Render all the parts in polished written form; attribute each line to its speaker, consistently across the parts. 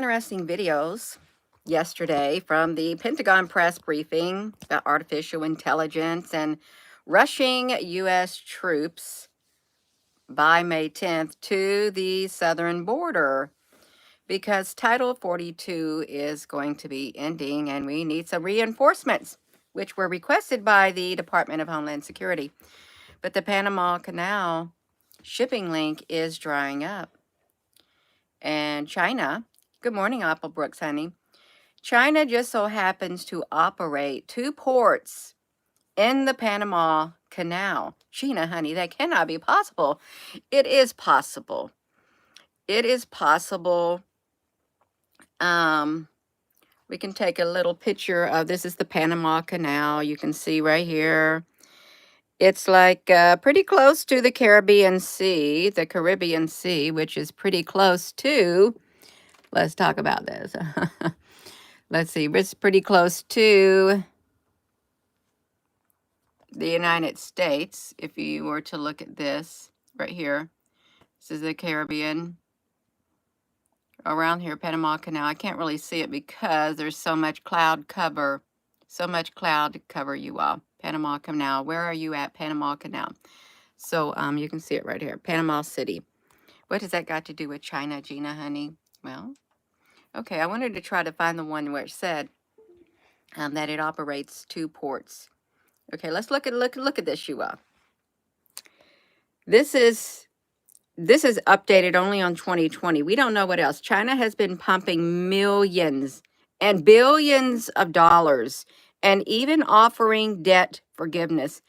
Speaker 1: Interesting videos yesterday from the Pentagon press briefing about artificial intelligence and rushing U.S. troops by May 10th to the southern border because Title 42 is going to be ending and we need some reinforcements, which were requested by the Department of Homeland Security. But the Panama Canal shipping link is drying up. And China, good morning, Apple Brooks, honey. China just so happens to operate two ports in the Panama Canal. Gina, honey, that cannot be possible. It is possible. It is possible. We can take a little picture of this is the Panama Canal. You can see right here. It's like pretty close to the Caribbean Sea, which is pretty close to, let's talk about this. Let's see, it's pretty close to the United States. If you were to look at this right here, this is the Caribbean. Around here, Panama Canal. I can't really see it because there's so much cloud cover. So much cloud to cover you all. Panama Canal. Where are you at, Panama Canal? So you can see it right here. Panama City. What has that got to do with China, Gina, honey? Well, okay, I wanted to try to find the one where it said that it operates two ports. Okay, let's look at this, you all. This is updated only on 2020. We don't know what else. China has been pumping millions and billions of dollars and even offering debt forgiveness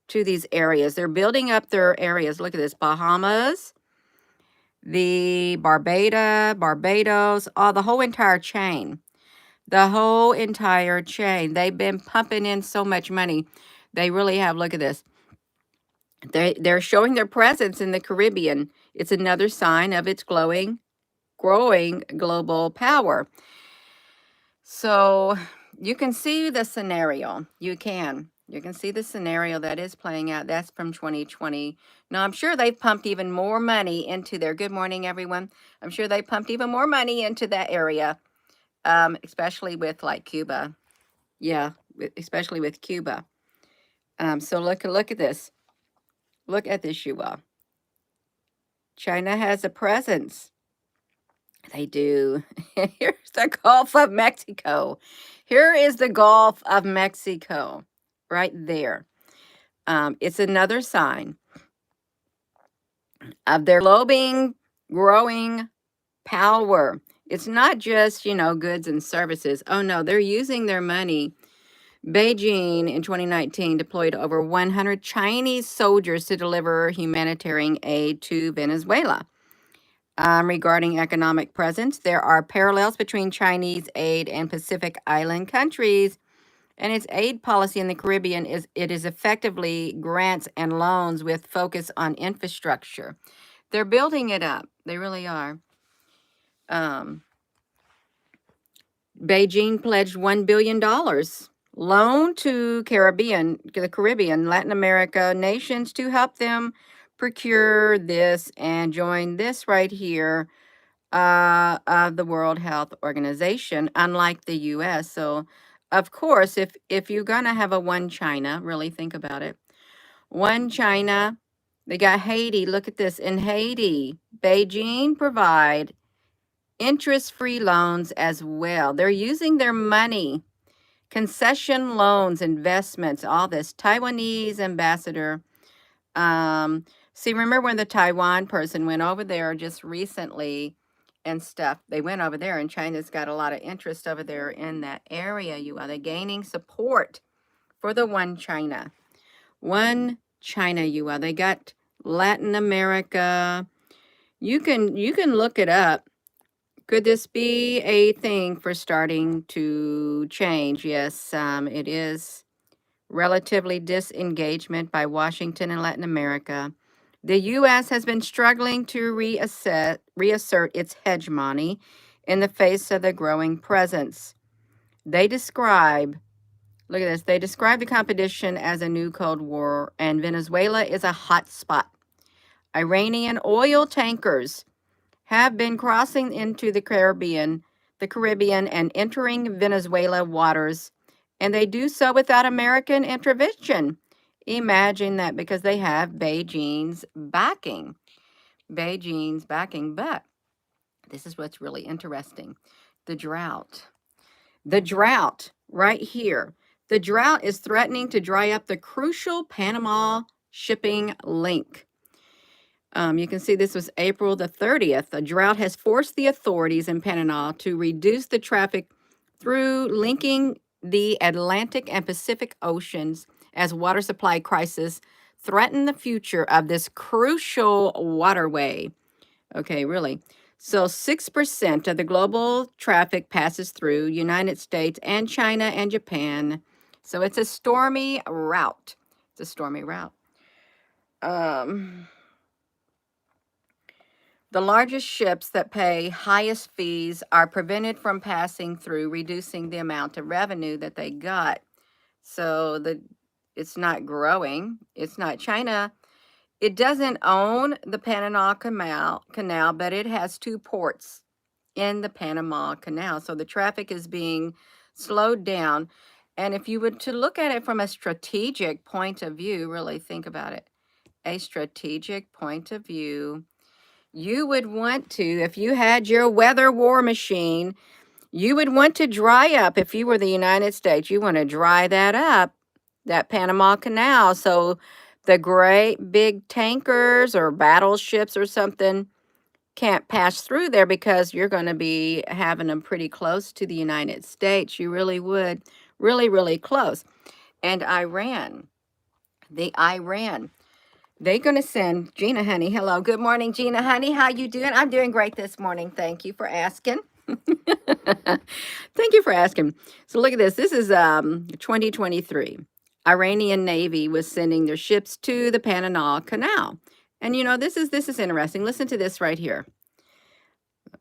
Speaker 1: to these areas. They're building up their areas. Look at this. Bahamas, the Barbados, the whole entire chain. The whole entire chain. They've been pumping in so much money. They really have. Look at this. They're showing their presence in the Caribbean. It's another sign of its growing global power. So you can see the scenario. You can see the scenario that is playing out. That's from 2020. Now, I'm sure they've pumped even more money into there. Good morning, everyone. I'm sure they pumped even more money into that area, especially with like Cuba. Yeah, especially with Cuba. So look at this. Look at this, you all. China has a presence. They do. Here's the Gulf of Mexico. Here is the Gulf of Mexico right there. It's another sign of their growing power. It's not just, goods and services. Oh, no, they're using their money. Beijing in 2019 deployed over 100 Chinese soldiers to deliver humanitarian aid to Venezuela. Regarding economic presence, there are parallels between Chinese aid and Pacific Island countries, and its aid policy in the Caribbean is effectively grants and loans with focus on infrastructure. They're building it up. They really are. Beijing pledged $1 billion loan to the Caribbean, Latin America nations to help them procure this and join this right here of the World Health Organization, unlike the U.S. So, of course, if you're going to have a one China, really think about it. One China, they got Haiti. Look at this. In Haiti, Beijing provide interest-free loans as well. They're using their money, concession loans, investments, all this. Taiwanese ambassador. See, remember when the Taiwan person went over there just recently and stuff? They went over there, and China's got a lot of interest over there in that area. They're gaining support for the one China. One China, They got Latin America. You can look it up. Could this be a thing for starting to change? Yes, it is. Relatively disengagement by Washington and Latin America. The U.S. has been struggling to reassert its hegemony in the face of the growing presence. They describe, look at this, they describe the competition as a new Cold War, and Venezuela is a hot spot. Iranian oil tankers have been crossing into the Caribbean the Caribbean and entering Venezuela waters, and they do so without American intervention. Imagine that, because they have Beijing's backing. Beijing's backing. But this is what's really interesting. The drought. The drought right here. The drought is threatening to dry up the crucial Panama shipping link. You can see this was April the 30th. A drought has forced the authorities in Panama to reduce the traffic through linking the Atlantic and Pacific Oceans as water supply crisis threaten the future of this crucial waterway. Okay, really. So 6% of the global traffic passes through United States and China and Japan. So it's a stormy route. It's a stormy route. The largest ships that pay highest fees are prevented from passing through, reducing the amount of revenue that they got. So it's not growing. It's not China. It doesn't own the Panama Canal, but it has two ports in the Panama Canal. So the traffic is being slowed down. And if you were to look at it from a strategic point of view, really think about it, a strategic point of view, you would want to, if you had your weather war machine, you would want to dry up, if you were the United States, you want to dry that up, that Panama Canal, so the great big tankers or battleships or something can't pass through there, because you're going to be having them pretty close to the United States. You really would. Really, really close. And Iran, they're going to send Gina Honey. Hello. Good morning, Gina Honey. How you doing? I'm doing great this morning. Thank you for asking. Thank you for asking. So look at this. This is 2023. Iranian Navy was sending their ships to the Panama Canal. And this is interesting. Listen to this right here.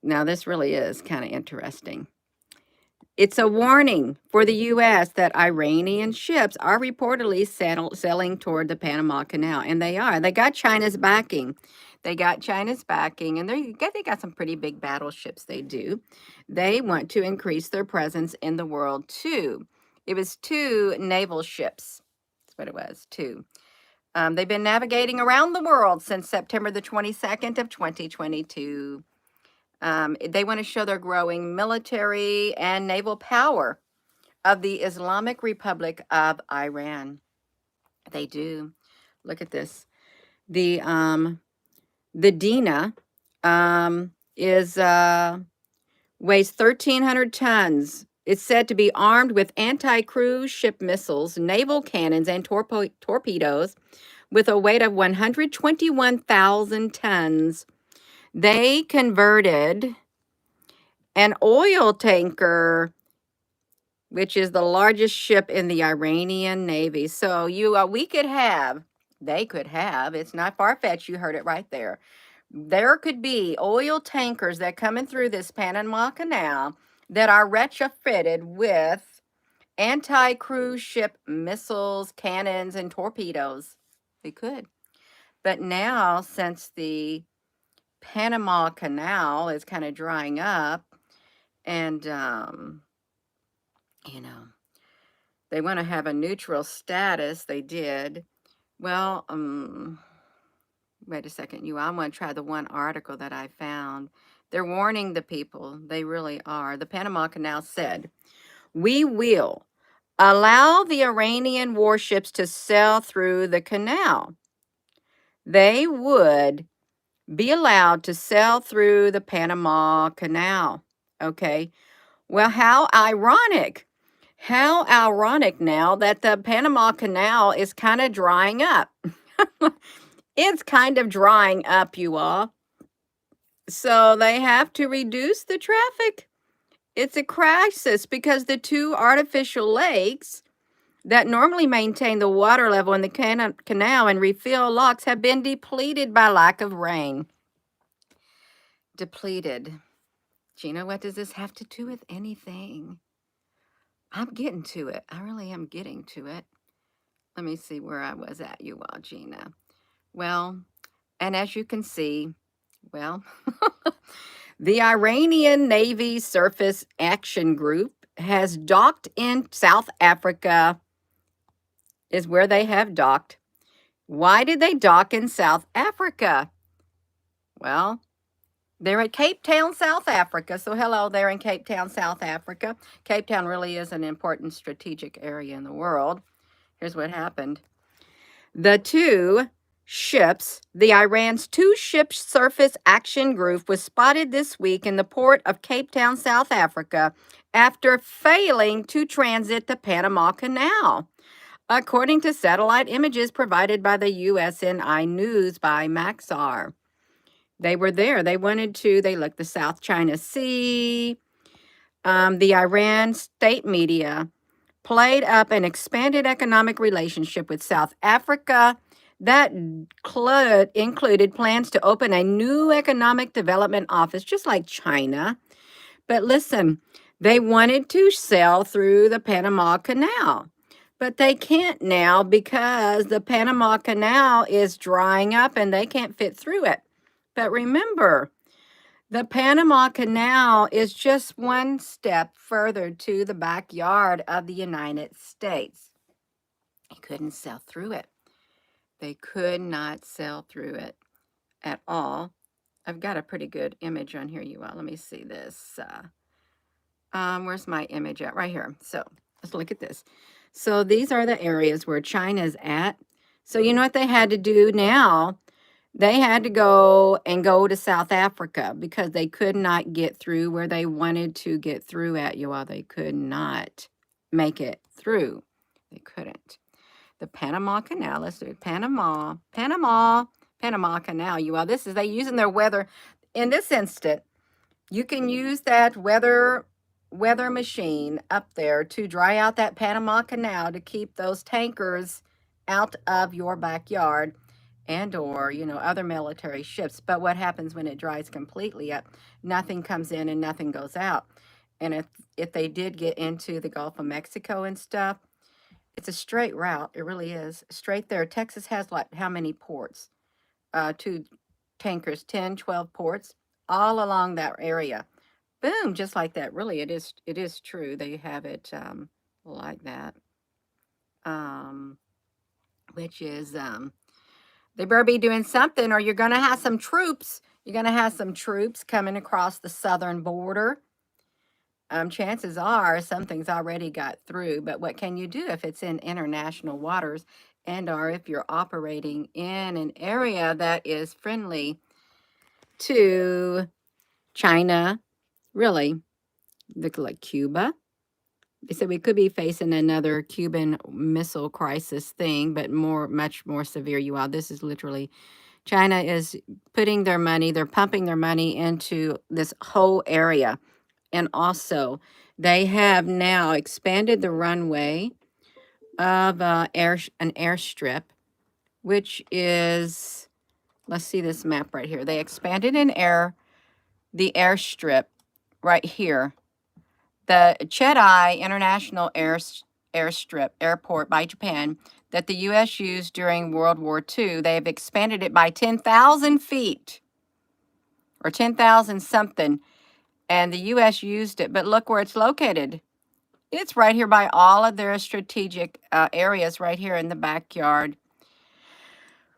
Speaker 1: Now this really is kind of interesting. It's a warning for the U.S. that Iranian ships are reportedly sailing toward the Panama Canal, and they are. They got China's backing. They got China's backing, and they got some pretty big battleships. They do. They want to increase their presence in the world too. It was two naval ships. That's what it was. Two. They've been navigating around the world since September the 22nd of 2022. They want to show their growing military and naval power of the Islamic Republic of Iran. They do. Look at this. The Dina is weighs 1,300 tons. It's said to be armed with anti-cruise ship missiles, naval cannons, and torpedoes, with a weight of 121,000 tons. They converted an oil tanker, which is the largest ship in the Iranian Navy. So they could have, it's not far-fetched, you heard it right there. There could be oil tankers that coming through this Panama Canal that are retrofitted with anti-cruise ship missiles, cannons, and torpedoes. They could. But now, since the Panama Canal is kind of drying up, and they want to have a neutral status. They did. Well, wait a second, I want to try the one article that I found. They're warning the people. They really are. The Panama Canal said, "We will allow the Iranian warships to sail through the canal. They would be allowed to sail through the Panama Canal." Okay. Well, how ironic. How ironic now that the Panama Canal is kind of drying up. It's kind of drying up, you all. So they have to reduce the traffic. It's a crisis because the two artificial lakes that normally maintain the water level in the canal and refill locks have been depleted by lack of rain. Depleted. Gina, what does this have to do with anything? I'm getting to it. I really am getting to it. Let me see where I was at, you all, Gina. Well, and as you can see, Well, the Iranian Navy Surface Action Group has docked in South Africa, is where they have docked. Why did they dock in South Africa? Well, they're at Cape Town, South Africa. So, hello, they're in Cape Town, South Africa. Cape Town really is an important strategic area in the world. Here's what happened. The Iran's two-ship surface action group was spotted this week in the port of Cape Town, South Africa, after failing to transit the Panama Canal, according to satellite images provided by the USNI News by Maxar. They were there. They looked the South China Sea. The Iran state media played up an expanded economic relationship with South Africa that included plans to open a new economic development office, just like China. But listen, they wanted to sail through the Panama Canal, but they can't now because the Panama Canal is drying up and they can't fit through it. But remember, the Panama Canal is just one step further to the backyard of the United States. They couldn't sail through it. They could not sail through it at all. I've got a pretty good image on here, you all. Let me see this. Where's my image at? Right here. So let's look at this. So these are the areas where China's at. So you know what they had to do now? They had to go to South Africa because they could not get through where they wanted to get through at, you all. They could not make it through. They couldn't. The Panama Canal, let's do it. Panama Canal, you all. This is they using their weather. In this instant, you can use that weather machine up there to dry out that Panama Canal to keep those tankers out of your backyard and or other military ships. But what happens when it dries completely up? Nothing comes in and nothing goes out. And if they did get into the Gulf of Mexico and stuff, it's a straight route. It really is straight there. Texas has like how many ports? Two tankers, 10, 12 ports all along that area. Boom, just like that. Really, it is true. They have it like that. Which is they better be doing something, or you're going to have some troops. You're going to have some troops coming across the southern border. Chances are something's already got through, but what can you do if it's in international waters and or if you're operating in an area that is friendly to China, really, look like Cuba. They said we could be facing another Cuban Missile Crisis thing, but much more severe, you all. This is literally, China is putting their money, they're pumping their money into this whole area. And also, they have now expanded the runway of an airstrip, which is, let's see this map right here. They expanded the airstrip right here. The Chedai International Airport by Japan that the U.S. used during World War II, they have expanded it by 10,000 feet or 10,000 something, and the U.S. used it. But look where it's located. It's right here by all of their strategic areas right here in the backyard.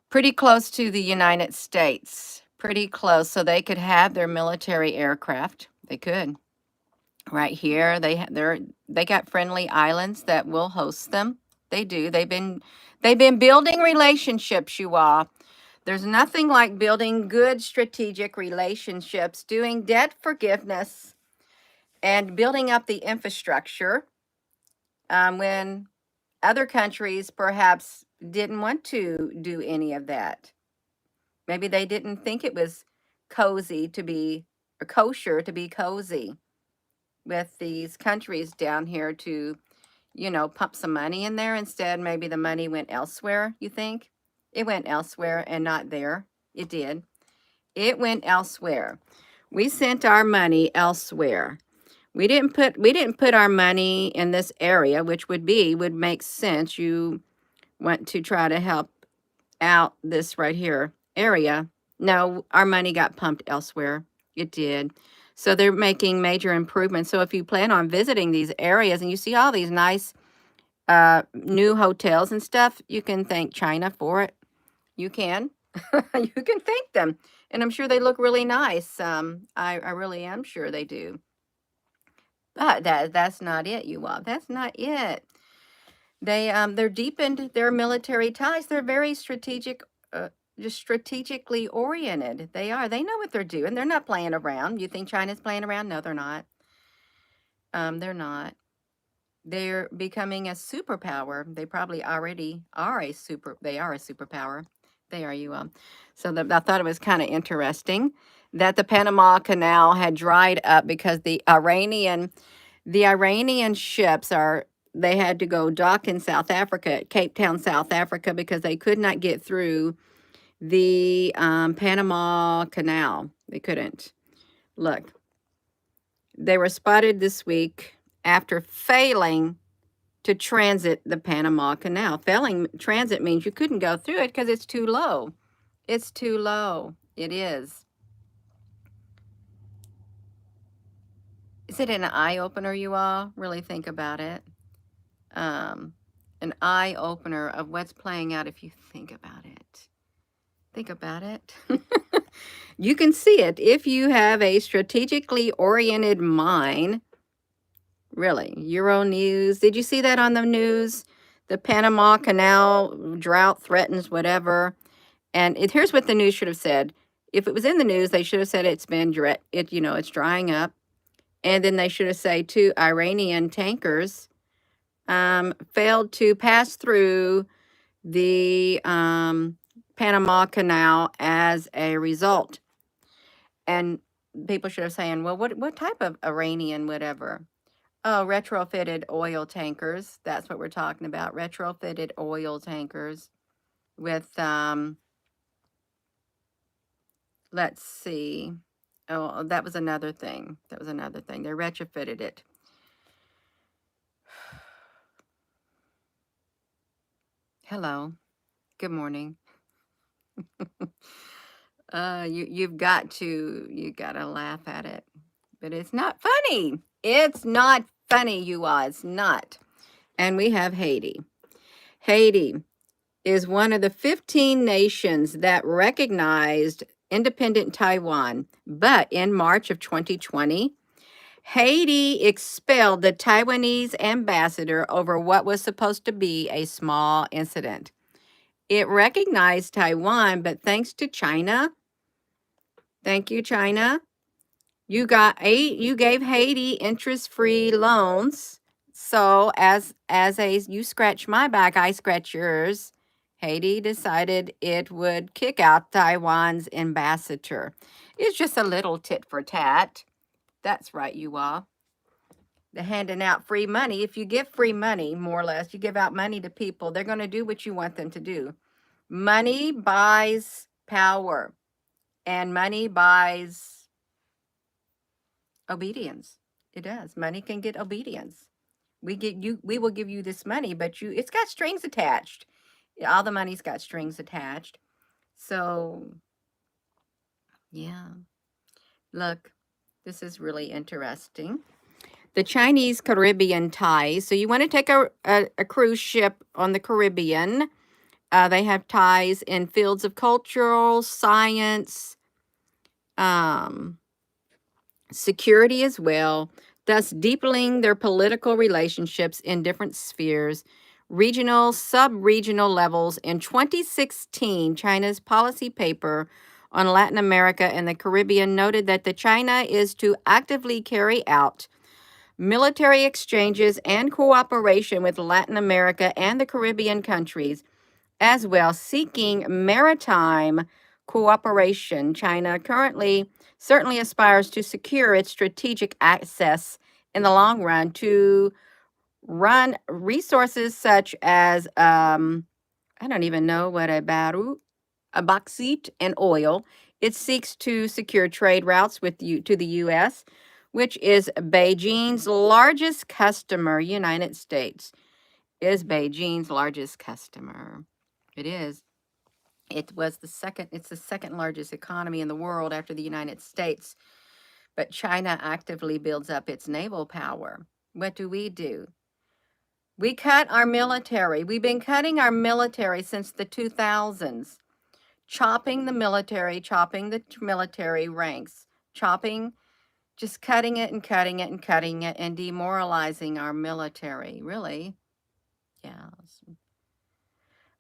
Speaker 1: Pretty close to the United States. Pretty close, so they could have their military aircraft. They could. Right here, they got friendly islands that will host them. They do. They've been building relationships, you all. There's nothing like building good strategic relationships, doing debt forgiveness, and building up the infrastructure when other countries perhaps didn't want to do any of that. Maybe they didn't think it was cozy to be, or kosher to be cozy with these countries down here to, pump some money in there. Instead, maybe the money went elsewhere, you think? It went elsewhere and not there. It did. It went elsewhere. We sent our money elsewhere. We didn't put our money in this area, which would make sense. You want to try to help out this right here area No, our money got pumped elsewhere. It did. So they're making major improvements. So if you plan on visiting these areas and you see all these nice new hotels and stuff, you can thank China for it. You can. You can thank them. And I'm sure they look really nice. I really am sure they do. But that's not it, you all. That's not it. They're deepened their military ties. They're very strategic, just strategically oriented. They are. They know what they're doing. They're not playing around. You think China's playing around? No, they're not. They're not. They're becoming a superpower. They probably already are a super. They are a superpower. They are, you all. So I thought it was kind of interesting that the Panama Canal had dried up because the Iranian ships they had to go dock in South Africa, at Cape Town, South Africa, because they could not get through the Panama Canal. They couldn't. Look, they were spotted this week after failing to transit the Panama Canal. Failing transit means you couldn't go through it because it's too low. It's too low. It is. Is it an eye opener, you all? Really think about it. An eye opener of what's playing out if you think about it. Think about it. You can see it if you have a strategically oriented mind. Really, Euro News. Did you see that on the news? The Panama Canal drought threatens whatever. And here's what the news should have said. If it was in the news, they should have said it's drying up. And then they should have said 2 Iranian tankers failed to pass through the Panama Canal as a result. And people should have saying, well, what type of Iranian whatever? Oh, retrofitted oil tankers. That's what we're talking about. Retrofitted oil tankers with, let's see. Oh, that was another thing. That was another thing. They retrofitted it. Hello. Good morning. You've got to laugh at it. But it's not funny. It's not funny, you all. It's not. And we have Haiti. Haiti is one of the 15 nations that recognized independent Taiwan. But in March of 2020, Haiti expelled the Taiwanese ambassador over what was supposed to be a small incident. It recognized Taiwan, but thanks to China, thank you, China, you gave Haiti interest-free loans. So you scratch my back, I scratch yours. Haiti decided it would kick out Taiwan's ambassador. It's just a little tit for tat. That's right, you all. They're handing out free money. If you give free money, more or less, you give out money to people, they're going to do what you want them to do. Money buys power, and money buys obedience. It does. Money can get obedience. We will give you this money, but it's got strings attached. All the money's got strings attached. So, yeah. Look, this is really interesting. The Chinese Caribbean ties. So you want to take a cruise ship on the Caribbean. They have ties in fields of cultural, science, security as well, thus deepening their political relationships in different spheres, regional, sub-regional levels. In 2016, China's policy paper on Latin America and the Caribbean noted that the China is to actively carry out military exchanges and cooperation with Latin America and the Caribbean countries, as well seeking maritime cooperation. China currently certainly aspires to secure its strategic access in the long run to run resources such as I don't even know what a bauxite and oil. It seeks to secure trade routes to the U.S., which is Beijing's largest customer. United States is Beijing's largest customer. It is. It's the second largest economy in the world after the United States. But China actively builds up its naval power. What do? We cut our military. We've been cutting our military since the 2000s, chopping the military ranks, just cutting it and cutting it and cutting it and demoralizing our military. Really? Yeah.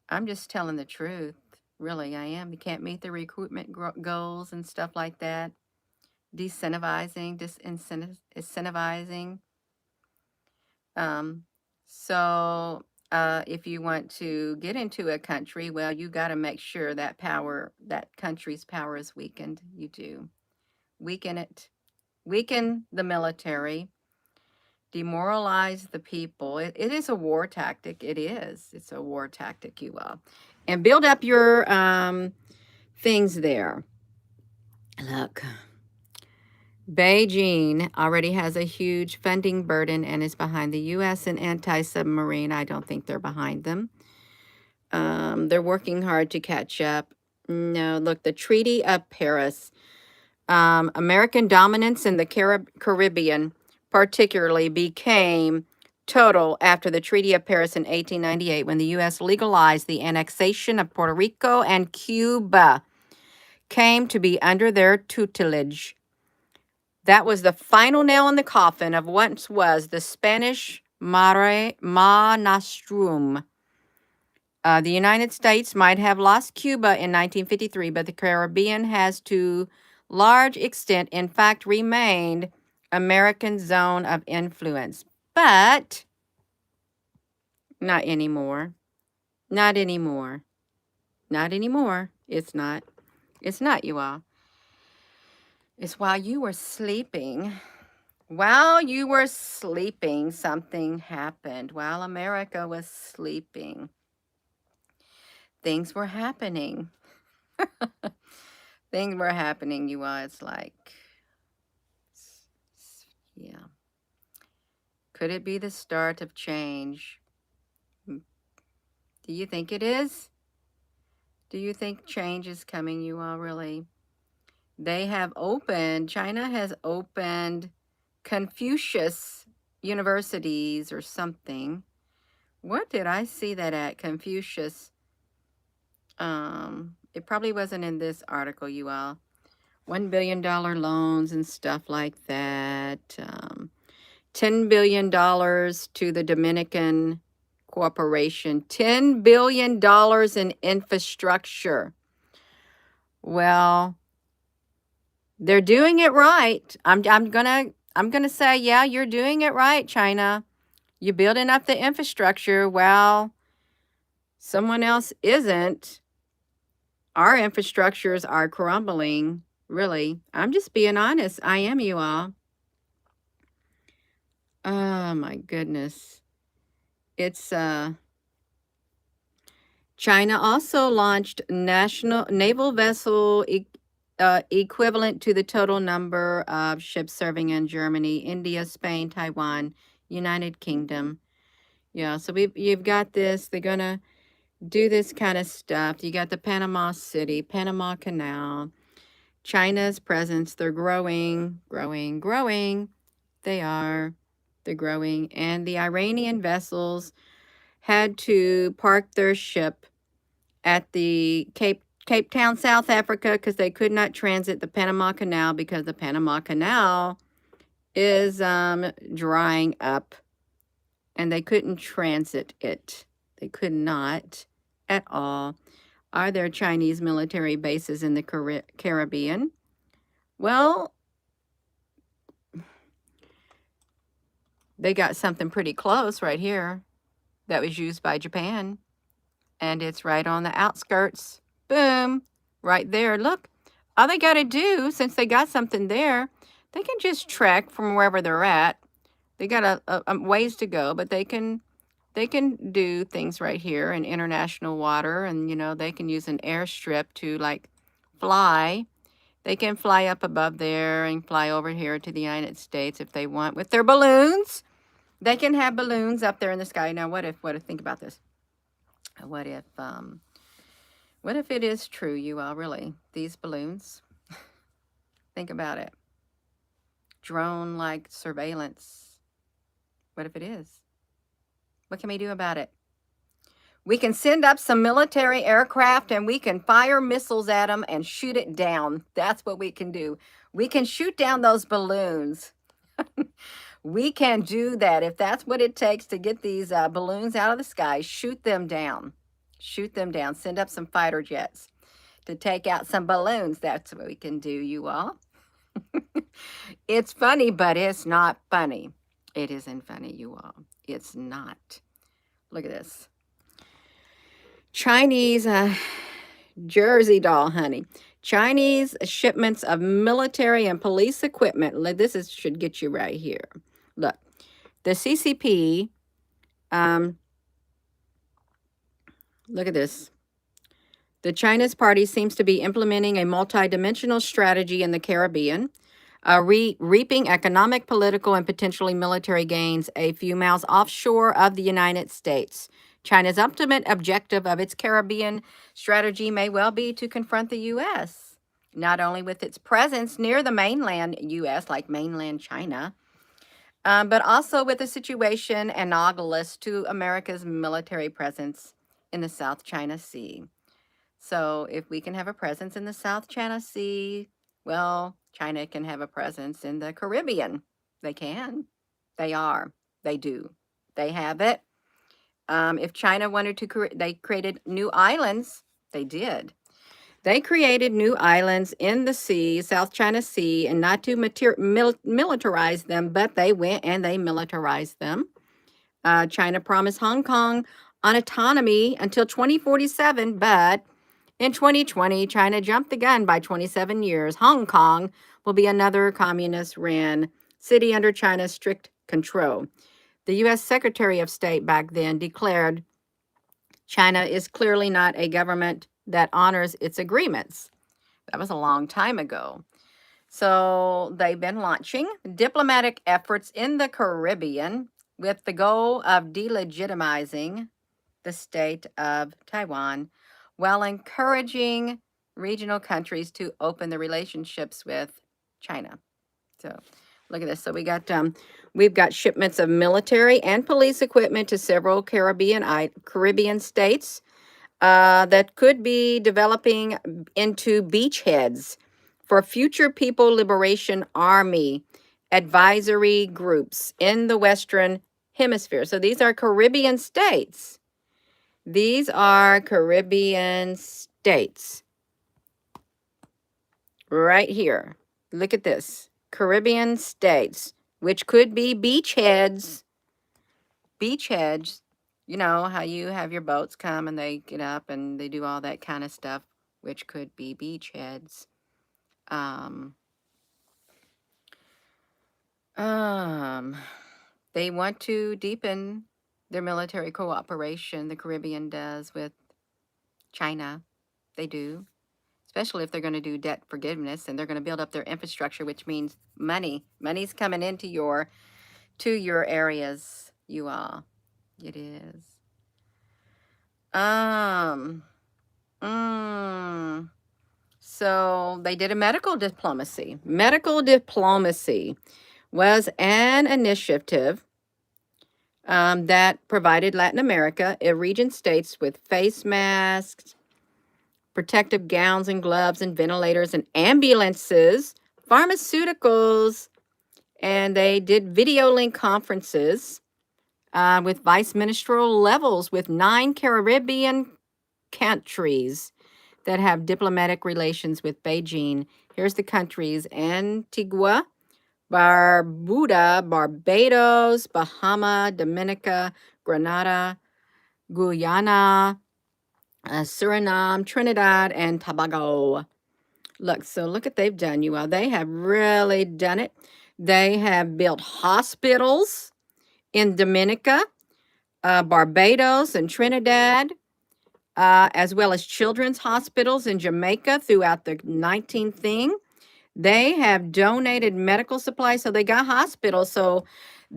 Speaker 1: I'm just telling the truth. Really, I am. You can't meet the recruitment goals and stuff like that. Disincentivizing. Um, so if you want to get into a country, well, you got to make sure that country's power is weakened. You do. Weaken it. Weaken the military. Demoralize the people. It is a war tactic. It is. It's a war tactic, you will. And build up your things there. Look. Beijing already has a huge funding burden and is behind the U.S. in anti-submarine. I don't think they're behind them. They're working hard to catch up. No, look, the Treaty of Paris. American dominance in the Caribbean particularly became total after the Treaty of Paris in 1898 when the U.S. legalized the annexation of Puerto Rico and Cuba came to be under their tutelage. That was the final nail in the coffin of what was the Spanish Mare Nostrum. The United States might have lost Cuba in 1953, but the Caribbean has to large extent, in fact, remained American zone of influence. But not anymore. Not anymore. Not anymore. It's not. It's not, you all. It's while you were sleeping. While you were sleeping, something happened. While America was sleeping, things were happening. Things were happening, you all. It's like, yeah. Could it be the start of change? Do you think it is? Do you think change is coming, you all, really? China has opened Confucius universities or something. What did I see that at? Confucius. It probably wasn't in this article, you all. $1 billion loans and stuff like that. $10 billion to the Dominican Corporation. $10 billion in infrastructure. Well, they're doing it right. I'm gonna say, yeah, you're doing it right, China. You're building up the infrastructure while someone else isn't. Our infrastructures are crumbling, really. I'm just being honest. I am, you all. Oh my goodness. It's China also launched national naval vessel equivalent to the total number of ships serving in Germany, India, Spain, Taiwan, United Kingdom. Yeah, so you've got this. They're gonna do this kind of stuff. You got the Panama Canal, China's presence. They're growing. They are. They're growing. And the Iranian vessels had to park their ship at the Cape Town, South Africa, because they could not transit the Panama Canal because the Panama Canal is drying up and they couldn't transit it. They could not at all. Are there Chinese military bases in the Caribbean? Well, they got something pretty close right here that was used by Japan. And it's right on the outskirts. Boom. Right there. Look. All they got to do, since they got something there, they can just trek from wherever they're at. They got a ways to go, but they can do things right here in international water. And, they can use an airstrip to, like, fly. They can fly up above there and fly over here to the United States if they want with their balloons. They can have balloons up there in the sky. Now, think about this. What What if it is true, you all, really? These balloons? Think about it. Drone-like surveillance. What if it is? What can we do about it? We can send up some military aircraft and we can fire missiles at them and shoot it down. That's what we can do. We can shoot down those balloons. We can do that. If that's what it takes to get these balloons out of the sky, shoot them down. Shoot them down. Send up some fighter jets to take out some balloons. That's what we can do, you all. It's funny, but it's not funny. It isn't funny, you all. It's not. Look at this. Chinese Jersey doll, honey. Chinese shipments of military and police equipment. Should get you right here. Look, the CCP. Look at this. The Chinese party seems to be implementing a multidimensional strategy in the Caribbean, reaping economic, political, and potentially military gains a few miles offshore of the United States. China's ultimate objective of its Caribbean strategy may well be to confront the U.S., not only with its presence near the mainland U.S., like mainland China, but also with a situation analogous to America's military presence in the South China Sea. So if we can have a presence in the South China Sea, well, China can have a presence in the Caribbean. They can. They are. They do. They have it. If China wanted to, they created new islands. They did. They created new islands in the sea, South China Sea, and not to militarize them, but they went and they militarized them. China promised Hong Kong on autonomy until 2047, but in 2020, China jumped the gun by 27 years. Hong Kong will be another communist-ran city under China's strict control. The U.S. Secretary of State back then declared China is clearly not a government that honors its agreements. That was a long time ago. So they've been launching diplomatic efforts in the Caribbean with the goal of delegitimizing the state of Taiwan while encouraging regional countries to open their relationships with China. So look at this. So we've got shipments of military and police equipment to several Caribbean states that could be developing into beachheads for future People Liberation Army advisory groups in the Western Hemisphere. So these are Caribbean states. These are Caribbean states. Right here. Look at this. Caribbean states, which could be beachheads. Beachheads. You know how you have your boats come and they get up and they do all that kind of stuff, which could be beachheads. They want to deepen their military cooperation, the Caribbean does, with China. They do, especially if they're going to do debt forgiveness and they're going to build up their infrastructure, which means money. Money's coming into your areas, you all. It is. So they did a medical diplomacy. Medical diplomacy was an initiative that provided Latin America, region states with face masks, protective gowns and gloves and ventilators and ambulances, pharmaceuticals, and they did video link conferences with vice ministerial levels with 9 Caribbean countries that have diplomatic relations with Beijing. Here's the countries: Antigua, Barbuda, Barbados, Bahama, Dominica, Grenada, Guyana, Suriname, Trinidad, and Tobago. Look what they've done, you all. They have really done it. They have built hospitals in Dominica, Barbados, and Trinidad, as well as children's hospitals in Jamaica throughout the 19th thing. They have donated medical supplies, so they got hospitals. So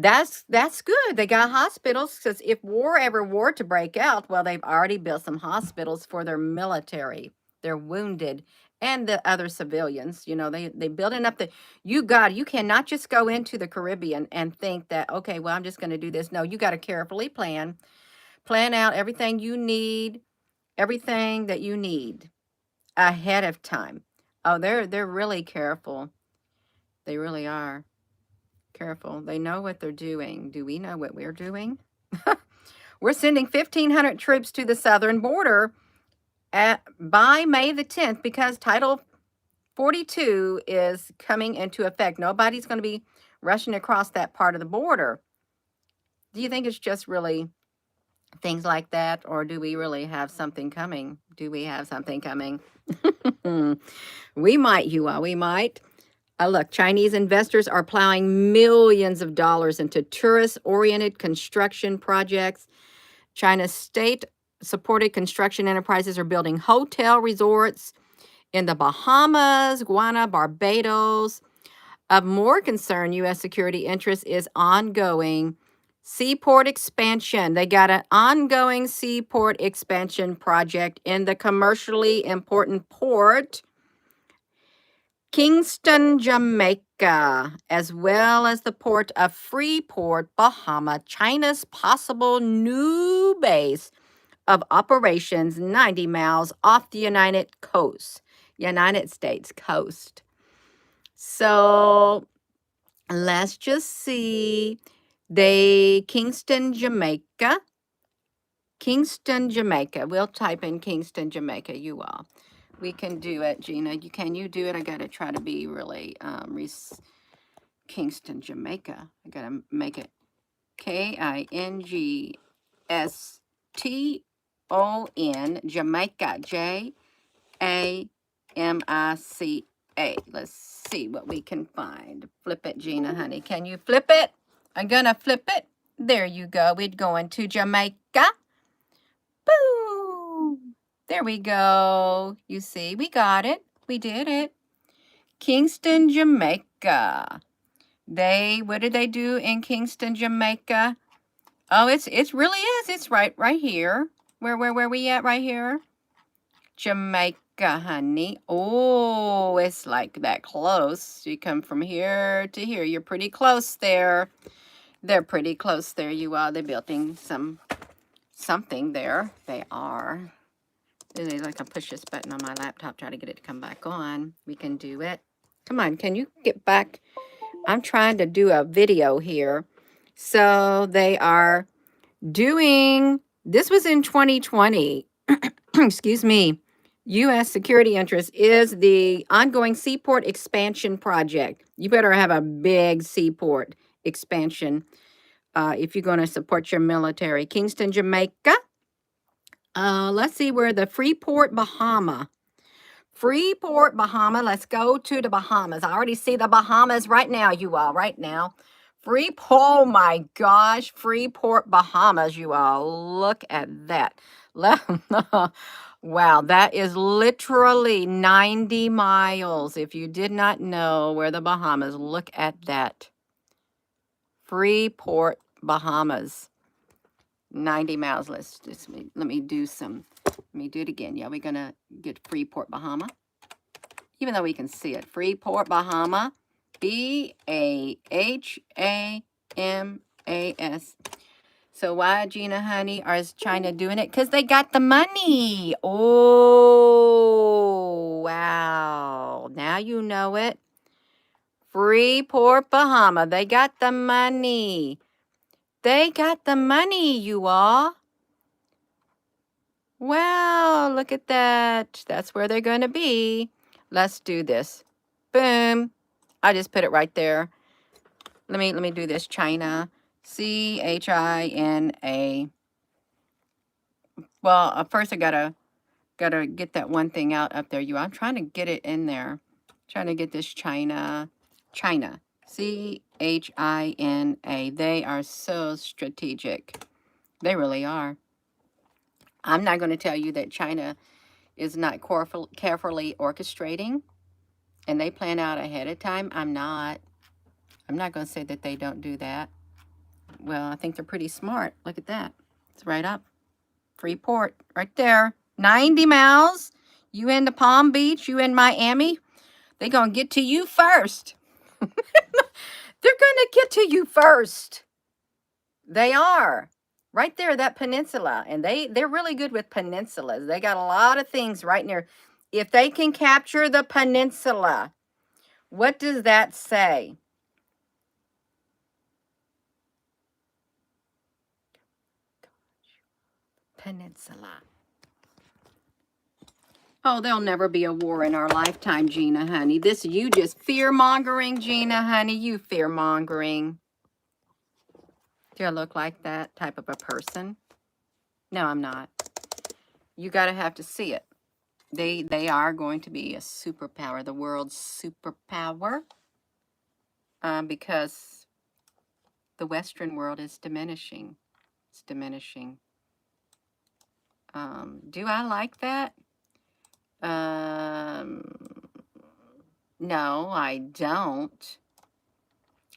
Speaker 1: That's good. They got hospitals because if war ever were to break out, well, they've already built some hospitals for their military, their wounded, and the other civilians. You know, they building up the. You cannot just go into the Caribbean and think that okay, well, I'm just going to do this. No, you got to carefully plan out everything that you need ahead of time. Oh, they're really careful. They really are careful. They know what they're doing. Do we know what we're doing? We're sending 1,500 troops to the southern border by May the 10th because Title 42 is coming into effect. Nobody's going to be rushing across that part of the border. Do you think it's just really things like that, or do we really have something coming? Do we have something coming? We might, you all, we might. Look, Chinese investors are plowing millions of dollars into tourist-oriented construction projects. China's state-supported construction enterprises are building hotel resorts in the Bahamas, Guyana, Barbados. Of more concern, U.S. security interest is ongoing seaport expansion. They got an ongoing seaport expansion project in the commercially important port Kingston, Jamaica, as well as the port of Freeport, Bahama, China's possible new base of operations 90 miles off the United States coast. So let's just see. Kingston, Jamaica. Kingston, Jamaica. We'll type in Kingston, Jamaica, you all. We can do it, Gina. Can you do it? I got to try to be really Kingston, Jamaica. I got to make it Kingston, Jamaica, Jamica. Let's see what we can find. Flip it, Gina, honey. Can you flip it? I'm going to flip it. There you go. We're going to Jamaica. Boom. There we go. You see, we got it. We did it. Kingston, Jamaica. What did they do in Kingston, Jamaica? Oh, it really is. It's right here. Where we at right here? Jamaica, honey. Oh, it's like that close. You come from here to here. You're pretty close there. They're pretty close there, you are. They're building something there. They are. I can push this button on my laptop, try to get it to come back on. We can do it. Come on, can you get back? I'm trying to do a video here. So they are doing, this was in 2020. Excuse me. U.S. security interest is the ongoing seaport expansion project. You better have a big seaport expansion if you're going to support your military. Kingston, Jamaica. Let's see where the Freeport, Bahama. Freeport, Bahama. Let's go to the Bahamas. I already see the Bahamas right now, you all, right now. Oh my gosh, Freeport, Bahamas, you all. Look at that. Wow, that is literally 90 miles. If you did not know where the Bahamas, look at that. Freeport, Bahamas. 90 miles. Let me do it again. Yeah, we're gonna get Freeport, Bahama. Even though we can see it. Freeport, Bahama. Bahamas. So why, Gina, honey, is China doing it? Because they got the money. Oh, wow. Now you know it. Freeport, Bahama. They got the money. They got the money, you all. Wow, look at that. That's where they're going to be. Let's do this. Boom. I just put it right there. Let me do this. China. China. Well, first I gotta get that one thing out up there. I'm trying to get it in there. Trying to get this China. China. China. They are so strategic. They really are. I'm not going to tell you that China is not carefully orchestrating and they plan out ahead of time. I'm not going to say that they don't do that. Well, I think they're pretty smart. Look at that. It's right up. Freeport, right there. 90 miles. You in the Palm Beach, you in Miami. They're going to get to you first. They're going to get to you first. They are. Right there, that peninsula. And they're really good with peninsulas. They got a lot of things right near. If they can capture the peninsula, what does that say? Peninsula. Oh, there'll never be a war in our lifetime, Gina, honey. This, you just fear-mongering, Gina, honey. You fear-mongering. Do I look like that type of a person? No, I'm not. You got to have to see it. They are going to be a superpower, the world's superpower, because the Western world is diminishing. It's diminishing. Do I like that? No, I don't.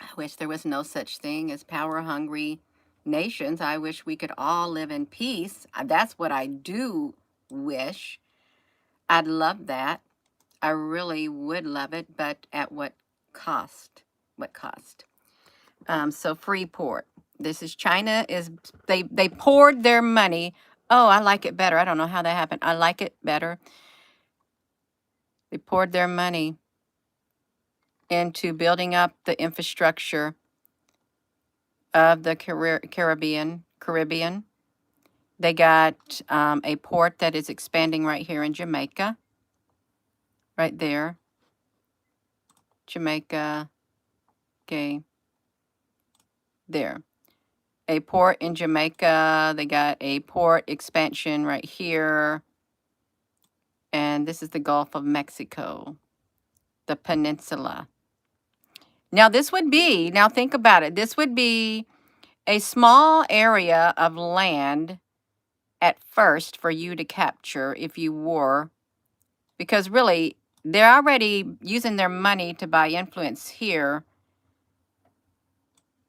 Speaker 1: I wish there was no such thing as power-hungry nations. I wish we could all live in peace. That's what I do wish. I'd love that. I really would love it, but at what cost? What cost? So Freeport. This is China. They poured their money. Oh, I like it better. I don't know how that happened. I like it better. They poured their money into building up the infrastructure of the Caribbean. They got a port that is expanding right here in Jamaica. Right there. Jamaica. Okay. There. A port in Jamaica. They got a port expansion right here. And this is the Gulf of Mexico. The peninsula. Now this would be, now think about it. This would be a small area of land at first for you to capture if you were, because really they're already using their money to buy influence here,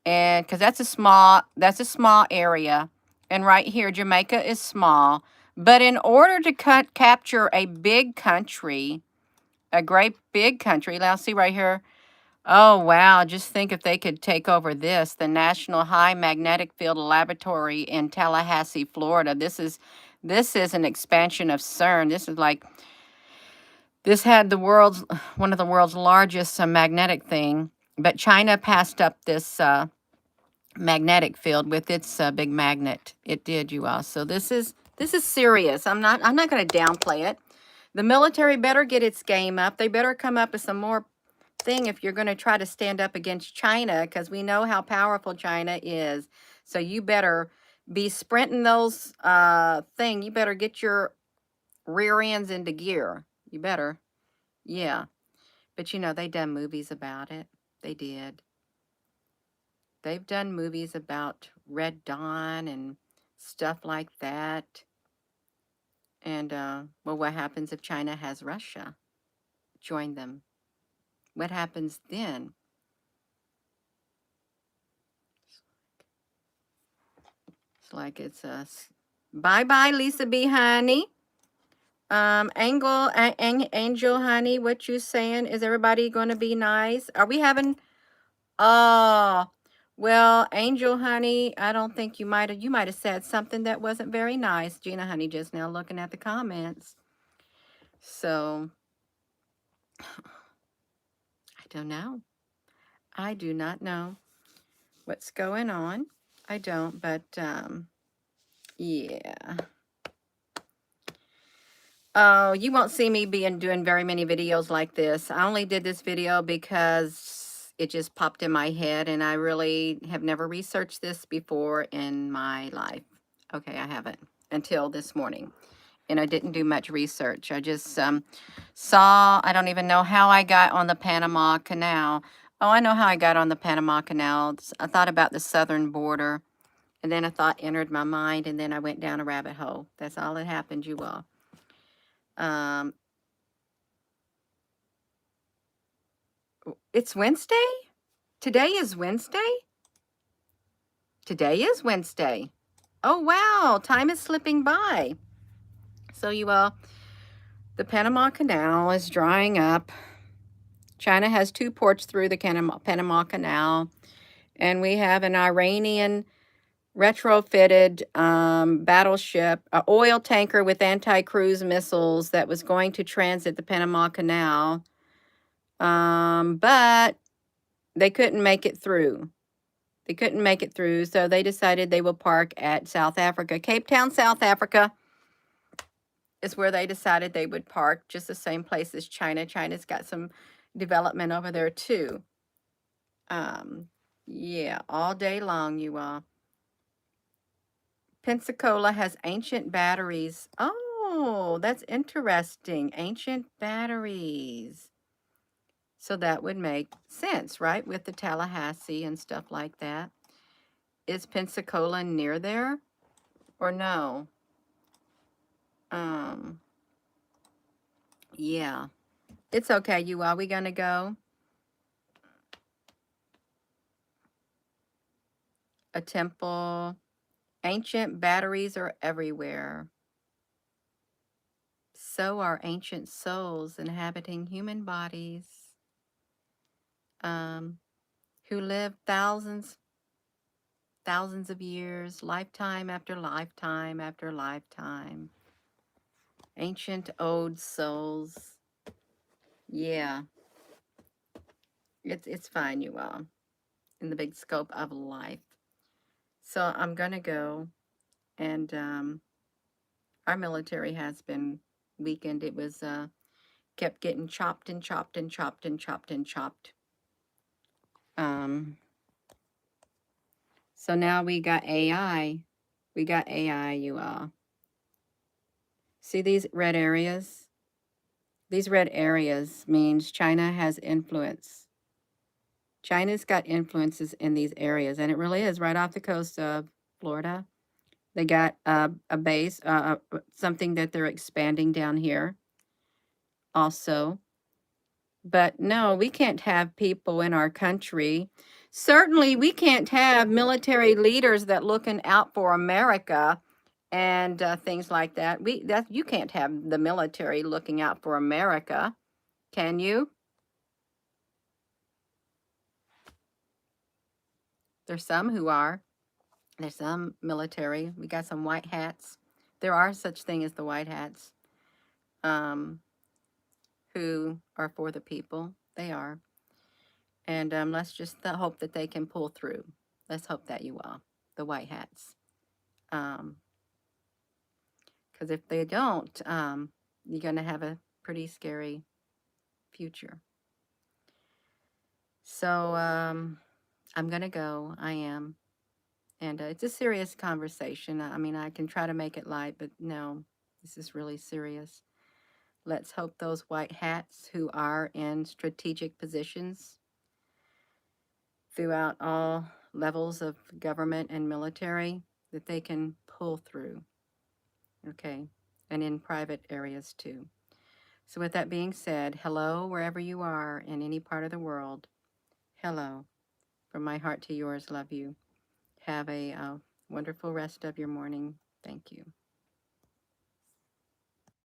Speaker 1: and because that's a small area, and right here Jamaica is small, but in order to capture a big country, a great big country, now see right here. Oh, wow. Just think if they could take over this, the National High Magnetic Field Laboratory in Tallahassee, Florida. This is an expansion of CERN. This had one of the world's largest magnetic thing, but China passed up this magnetic field with its big magnet. It did, you all. So this is serious. I'm not going to downplay it. The military better get its game up. They better come up with some more thing if you're going to try to stand up against China, because we know how powerful China is. So you better be sprinting those thing. You better get your rear ends into gear. You better. Yeah. But you know, they done movies about it. They did. They've done movies about Red Dawn and stuff like that. And well, what happens if China has Russia join them? What happens then? It's like it's a bye-bye, Lisa B. Honey. Angel Honey, what you saying? Is everybody going to be nice? Are we having... Oh, well, Angel Honey, I don't think you might have said something that wasn't very nice, Gina Honey, just now looking at the comments. So, I don't know. I do not know what's going on. I don't, but, yeah. Oh, you won't see me doing very many videos like this. I only did this video because it just popped in my head, and I really have never researched this before in my life. Okay, I haven't until this morning, and I didn't do much research. I just saw, I don't even know how I got on the Panama Canal. Oh, I know how I got on the Panama Canal. I thought about the southern border, and then a thought entered my mind, and then I went down a rabbit hole. That's all that happened, you all. It's Wednesday? Today is Wednesday? Today is Wednesday. Oh, wow. Time is slipping by. So you all, the Panama Canal is drying up. China has 2 ports through the Panama Canal. And we have an Iranian retrofitted battleship, an oil tanker with anti-cruise missiles that was going to transit the Panama Canal. But they couldn't make it through. They couldn't make it through, so they decided they will park at South Africa. Cape Town, South Africa is where they decided they would park, just the same place as China. China's got some development over there too. Yeah, all day long, you all. Pensacola has ancient batteries. Oh, that's interesting. Ancient batteries. So that would make sense, right? With the Tallahassee and stuff like that. Is Pensacola near there or no? Yeah. It's okay, you all. We gonna go? A temple. Ancient batteries are everywhere. So are ancient souls inhabiting human bodies, who live thousands of years, lifetime after lifetime after lifetime. Ancient old souls. Yeah, it's fine, you all, in the big scope of life. So I'm gonna go, and our military has been weakened. It was kept getting chopped and chopped and chopped and chopped and chopped. So now we got AI. We got AI, you all. See these red areas? These red areas means China has influence. China's got influences in these areas, and it really is right off the coast of Florida. They got a base, something that they're expanding down here also. But no, we can't have people in our country. Certainly, we can't have military leaders that looking out for America and things like that. You can't have the military looking out for America, can you? There's some who are. There's some military. We got some white hats. There are such thing as the white hats, um, who are for the people. They are. And let's just hope that they can pull through. Let's hope that you will, the white hats. Because if they don't, you're going to have a pretty scary future. So I'm going to go. I am. And it's a serious conversation. I mean, I can try to make it light, but no, this is really serious. Let's hope those white hats who are in strategic positions throughout all levels of government and military, that they can pull through, okay, and in private areas too. So with that being said, hello wherever you are in any part of the world. Hello. From my heart to yours, love you. Have a wonderful rest of your morning. Thank you.